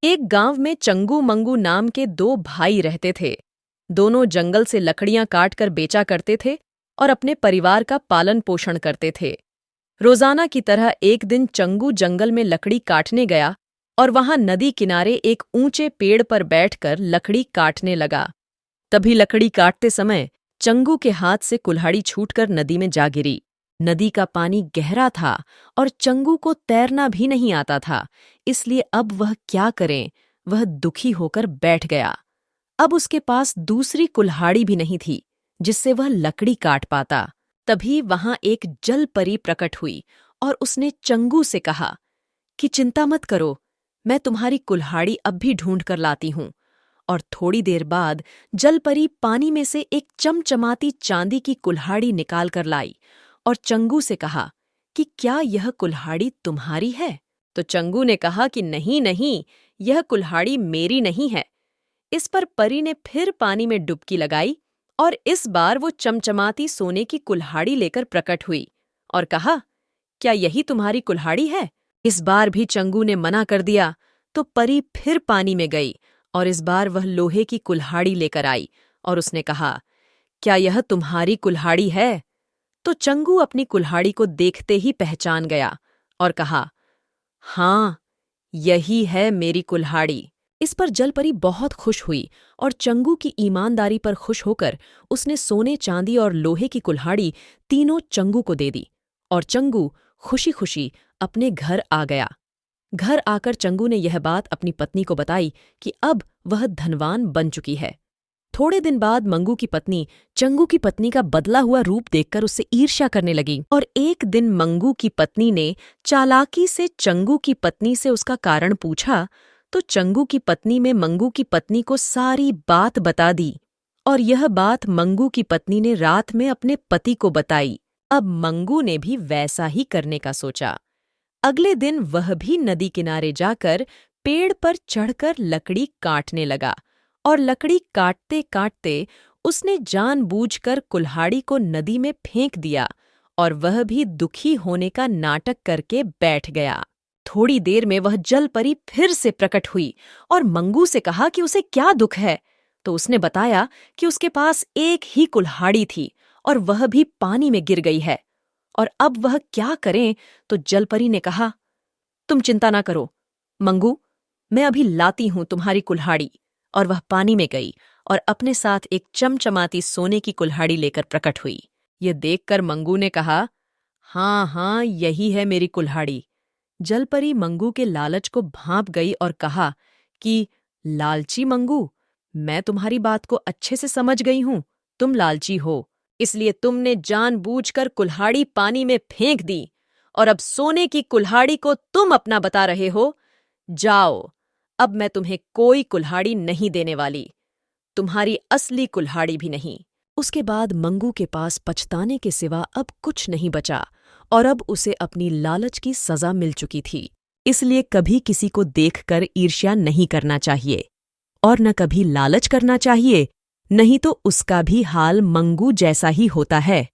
एक गांव में चंगू मंगू नाम के दो भाई रहते थे। दोनों जंगल से लकड़ियां काट कर बेचा करते थे और अपने परिवार का पालन पोषण करते थे। रोजाना की तरह एक दिन चंगू जंगल में लकड़ी काटने गया और वहां नदी किनारे एक ऊंचे पेड़ पर बैठकर लकड़ी काटने लगा। तभी लकड़ी काटते समय चंगू के हाथ से कुल्हाड़ी छूटकर नदी में जा गिरी। नदी का पानी गहरा था और चंगू को तैरना भी नहीं आता था, इसलिए अब वह क्या करे, वह दुखी होकर बैठ गया। अब उसके पास दूसरी कुल्हाड़ी भी नहीं थी जिससे वह लकड़ी काट पाता। तभी वहां एक जल परी प्रकट हुई और उसने चंगू से कहा कि चिंता मत करो, मैं तुम्हारी कुल्हाड़ी अब भी ढूंढ कर लाती हूं। और थोड़ी देर बाद जलपरी पानी में से एक चमचमाती चांदी की कुल्हाड़ी निकाल कर लाई और चंगू से कहा कि क्या यह कुल्हाड़ी तुम्हारी है? तो चंगू ने कहा कि नहीं नहीं, यह कुल्हाड़ी मेरी नहीं है। इस पर परी ने फिर पानी में डुबकी लगाई और इस बार वो चमचमाती सोने की कुल्हाड़ी लेकर प्रकट हुई और कहा, क्या यही तुम्हारी कुल्हाड़ी है? इस बार भी चंगू ने मना कर दिया तो परी फिर पानी में गई और इस बार वह लोहे की कुल्हाड़ी लेकर आई और उसने कहा, क्या यह तुम्हारी कुल्हाड़ी है? तो चंगू अपनी कुल्हाड़ी को देखते ही पहचान गया और कहा, हाँ, यही है मेरी कुल्हाड़ी। इस पर जलपरी बहुत खुश हुई और चंगू की ईमानदारी पर खुश होकर उसने सोने चांदी और लोहे की कुल्हाड़ी तीनों चंगू को दे दी और चंगू खुशी खुशी अपने घर आ गया। घर आकर चंगू ने यह बात अपनी पत्नी को बताई कि अब वह धनवान बन चुकी है। थोड़े दिन बाद मंगू की पत्नी चंगू की पत्नी का बदला हुआ रूप देखकर उससे ईर्ष्या करने लगी और एक दिन मंगू की पत्नी ने चालाकी से चंगू की पत्नी से उसका कारण पूछा तो चंगू की पत्नी में मंगू की पत्नी को सारी बात बता दी और यह बात मंगू की पत्नी ने रात में अपने पति को बताई। अब मंगू ने भी वैसा ही करने का सोचा। अगले दिन वह भी नदी किनारे जाकर पेड़ पर चढ़कर लकड़ी काटने लगा और लकड़ी काटते काटते उसने जानबूझकर कुल्हाड़ी को नदी में फेंक दिया और वह भी दुखी होने का नाटक करके बैठ गया। थोड़ी देर में वह जलपरी फिर से प्रकट हुई और मंगू से कहा कि उसे क्या दुख है। तो उसने बताया कि उसके पास एक ही कुल्हाड़ी थी और वह भी पानी में गिर गई है और अब वह क्या करें। तो जलपरी ने कहा, तुम चिंता ना करो मंगू, मैं अभी लाती हूं तुम्हारी कुल्हाड़ी। और वह पानी में गई और अपने साथ एक चमचमाती सोने की कुल्हाड़ी लेकर प्रकट हुई। यह देखकर मंगू ने कहा, हाँ हाँ, यही है मेरी कुल्हाड़ी। जलपरी मंगू के लालच को भांप गई और कहा कि लालची मंगू, मैं तुम्हारी बात को अच्छे से समझ गई हूं। तुम लालची हो, इसलिए तुमने जानबूझकर कुल्हाड़ी पानी में फेंक दी और अब सोने की कुल्हाड़ी को तुम अपना बता रहे हो। जाओ, अब मैं तुम्हें कोई कुल्हाड़ी नहीं देने वाली, तुम्हारी असली कुल्हाड़ी भी नहीं। उसके बाद मंगू के पास पछताने के सिवा अब कुछ नहीं बचा और अब उसे अपनी लालच की सजा मिल चुकी थी। इसलिए कभी किसी को देखकर ईर्ष्या नहीं करना चाहिए और न कभी लालच करना चाहिए, नहीं तो उसका भी हाल मंगू जैसा ही होता है।